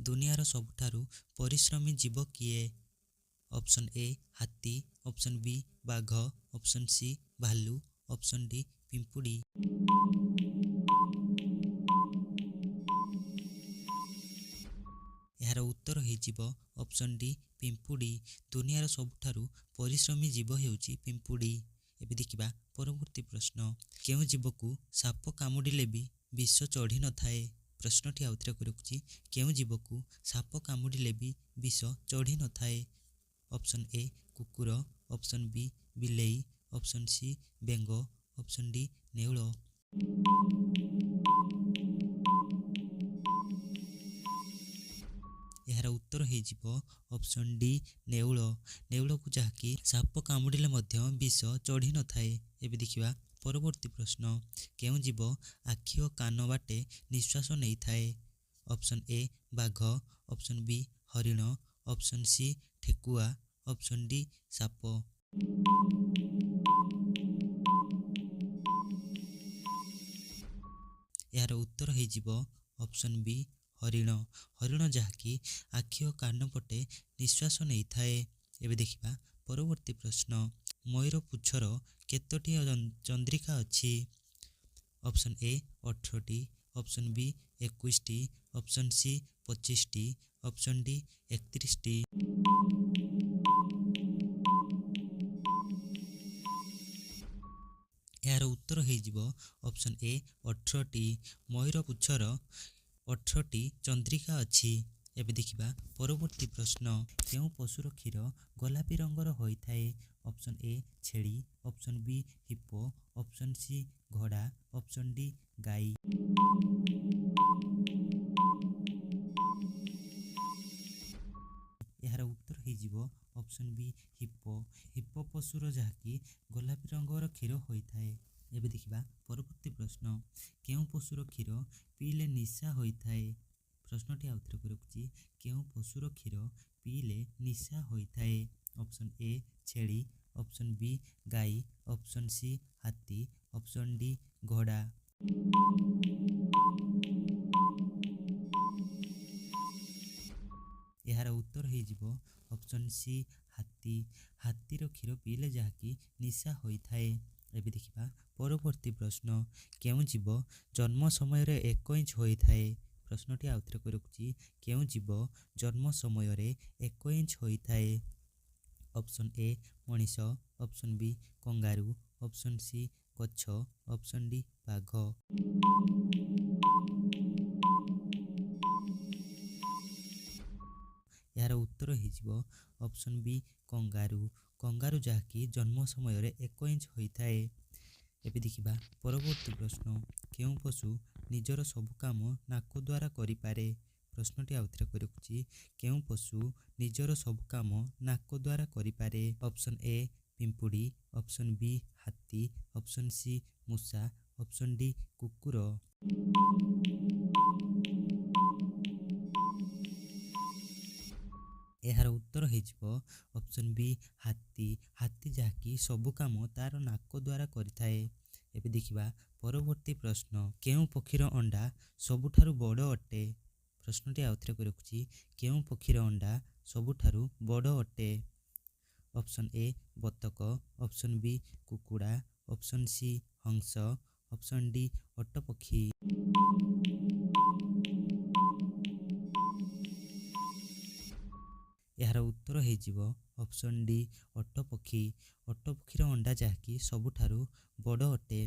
ଦୁନିଆର ସବୁଠାରୁ ପରିଶ୍ରମୀ ଜୀବ କିଏ? ଅପସନ୍ ଏ ହାତୀ, ଅପସନ୍ ବି ବାଘ, ଅପସନ୍ ସି ଭାଲୁ, ଅପସନ୍ ଡି ପିମ୍ପୁଡ଼ି। ଏହାର ଉତ୍ତର ହୋଇଯିବ ଅପସନ୍ ଡି ପିମ୍ପୁଡ଼ି। ଦୁନିଆର ସବୁଠାରୁ ପରିଶ୍ରମୀ ଜୀବ ହେଉଛି ପିମ୍ପୁଡ଼ି। ଏବେ ଦେଖିବା ପରବର୍ତ୍ତୀ ପ୍ରଶ୍ନ। କେଉଁ ଜୀବକୁ ସାପ କାମୁଡ଼ିଲେ ବି ବିଷ ଚଢ଼ି ନଥାଏ? ପ୍ରଶ୍ନଟି ଆଉଥରେ ରଖୁଛି, କେଉଁ ଜୀବକୁ ସାପ କାମୁଡ଼ିଲେ ବି ବିଷ ଚଢ଼ି ନଥାଏ? ଅପସନ୍ ଏ କୁକୁର, ଅପସନ୍ ବି ବିଲେଇ, ଅପସନ୍ ସି ବେଙ୍ଗ, ଅପସନ୍ ଡି ନେଉଳ। ଏହାର ଉତ୍ତର ହୋଇଯିବ ଅପସନ୍ ଡି ନେଉଳ। ନେଉଳକୁ ଯାହାକି ସାପ କାମୁଡ଼ିଲେ ମଧ୍ୟ ବିଷ ଚଢ଼ି ନଥାଏ। ଏବେ ଦେଖିବା ପରବର୍ତ୍ତୀ ପ୍ରଶ୍ନ। କେଉଁ ଜୀବ ଆଖି ଓ କାନ ବାଟେ ନିଶ୍ୱାସ ନେଇଥାଏ? ଅପସନ୍ ଏ ବାଘ, ଅପସନ୍ ବି ହରିଣ, ଅପସନ୍ ସି ଠେକୁଆ, ଅପସନ୍ ଡି ସାପ। ଏହାର ଉତ୍ତର ହୋଇଯିବ ଅପସନ୍ ବି ହରିଣ। ହରିଣ ଯାହାକି ଆଖି ଓ କାନ ପଟେ ନିଶ୍ୱାସ ନେଇଥାଏ। ଏବେ ଦେଖିବା ପରବର୍ତ୍ତୀ ପ୍ରଶ୍ନ। ମୟୂର ପୁଚ୍ଛର କେତୋଟି ଚନ୍ଦ୍ରିକା ଅଛି? ଅପସନ୍ ଏ 18ଟି, ଅପସନ୍ ବି 21ଟି, ଅପସନ୍ ସି 25ଟି, ଅପସନ୍ ଡି 31ଟି। ଏହାର ଉତ୍ତର ହୋଇଯିବ ଅପସନ୍ ଏ 18ଟି। ମୟୂର ପୁଚ୍ଛର 18ଟି ଚନ୍ଦ୍ରିକା ଅଛି। ଏବେ ଦେଖିବା ପରବର୍ତ୍ତୀ ପ୍ରଶ୍ନ। କେଉଁ ପଶୁର କ୍ଷୀର ଗୋଲାପୀ ରଙ୍ଗର ହୋଇଥାଏ? ଅପସନ୍ ଏ ଛେଳି, ଅପସନ୍ ବି ହିପୋ, ଅପସନ୍ ସି ଘୋଡ଼ା, ଅପସନ୍ ଡି ଗାଈ। ଏହାର ଉତ୍ତର ହୋଇଯିବ ଅପସନ୍ ବି ହିପୋ। ହିପୋ ପଶୁର ଯାହାକି ଗୋଲାପୀ ରଙ୍ଗର କ୍ଷୀର ହୋଇଥାଏ। ଏବେ ଦେଖିବା ପରବର୍ତ୍ତୀ ପ୍ରଶ୍ନ। କେଉଁ ପଶୁର କ୍ଷୀର ପିଇଲେ ନିଶା ହୋଇଥାଏ? ପ୍ରଶ୍ନଟି ଆଉଥରେ ରଖୁଛି, କେଉଁ ପଶୁର କ୍ଷୀର ପିଇଲେ ନିଶା ହୋଇଥାଏ? ଅପସନ୍ ଏ ଛେଳି, ଅପସନ୍ ବି ଗାଈ, ଅପସନ୍ ସି ହାତୀ, ଅପସନ୍ ଡି ଘୋଡ଼ା। ଏହାର ଉତ୍ତର ହୋଇଯିବ ଅପସନ୍ ସି ହାତୀ। ହାତୀର କ୍ଷୀର ପିଇଲେ ଯାହାକି ନିଶା ହୋଇଥାଏ। ଏବେ ଦେଖିବା ପରବର୍ତ୍ତୀ ପ୍ରଶ୍ନ। କେଉଁ ଜୀବ ଜନ୍ମ ସମୟରେ 1 ଇଞ୍ଚ ହୋଇଥାଏ? ପ୍ରଶ୍ନଟି ଆଉଥରେ ରଖୁଛି, କେଉଁ ଜୀବ ଜନ୍ମ ସମୟରେ 1 ଇଞ୍ଚ ହୋଇଥାଏ? ଅପସନ୍ ଏ ମଣିଷ, option B kangaroo, option C ଗଛ, ଅପସନ୍ ଡି ବାଘ। ଏହାର ଉତ୍ତର ହୋଇଯିବ ଅପସନ୍ ବି କଙ୍ଗାରୁ। କଙ୍ଗାରୁ ଯାହାକି ଜନ୍ମ ସମୟରେ 1 ଇଞ୍ଚ ହୋଇଥାଏ। ଏବେ ଦେଖିବା ପରବର୍ତ୍ତୀ ପ୍ରଶ୍ନ। କେଉଁ ପଶୁ ନିଜର ସବୁ କାମ ନାକ ଦ୍ୱାରା କରିପାରେ? ପ୍ରଶ୍ନଟି ଆଉଥରେ ରଖୁଛି, କେଉଁ ପଶୁ ନିଜର ସବୁ କାମ ନାକ ଦ୍ୱାରା କରିପାରେ? ଅପସନ୍ ଏ ପିମ୍ପୁଡ଼ି, ଅପସନ୍ ବି ହାତୀ, ଅପସନ୍ ସି ମୂଷା, ଅପସନ୍ ଡି କୁକୁର। ଏହାର ଉତ୍ତର ହୋଇଯିବ ଅପସନ୍ ବି ହାତୀ। ହାତୀ ଯାହାକି ସବୁ କାମ ତାର ନାକ ଦ୍ୱାରା କରିଥାଏ। ଏବେ ଦେଖିବା ପରବର୍ତ୍ତୀ ପ୍ରଶ୍ନ। କେଉଁ ପକ୍ଷୀର ଅଣ୍ଡା ସବୁଠାରୁ ବଡ଼ ଅଟେ? ପ୍ରଶ୍ନଟି ଆଉଥରେ ରଖୁଛି, କେଉଁ ପକ୍ଷୀର ଅଣ୍ଡା ସବୁଠାରୁ ବଡ଼ ଅଟେ? ଅପସନ୍ ଏ ବତକ, ଅପସନ୍ ବି କୁକୁଡ଼ା, ଅପସନ୍ ସି ହଂସ, ଅପସନ୍ ଡି ଓଟ ପକ୍ଷୀ। ଏହାର ଉତ୍ତର ହୋଇଯିବ ଅପସନ୍ ଡି ଓଟ ପକ୍ଷୀ। ଓଟ ପକ୍ଷୀର ଅଣ୍ଡା ଯାହାକି ସବୁଠାରୁ ବଡ଼ ଅଟେ।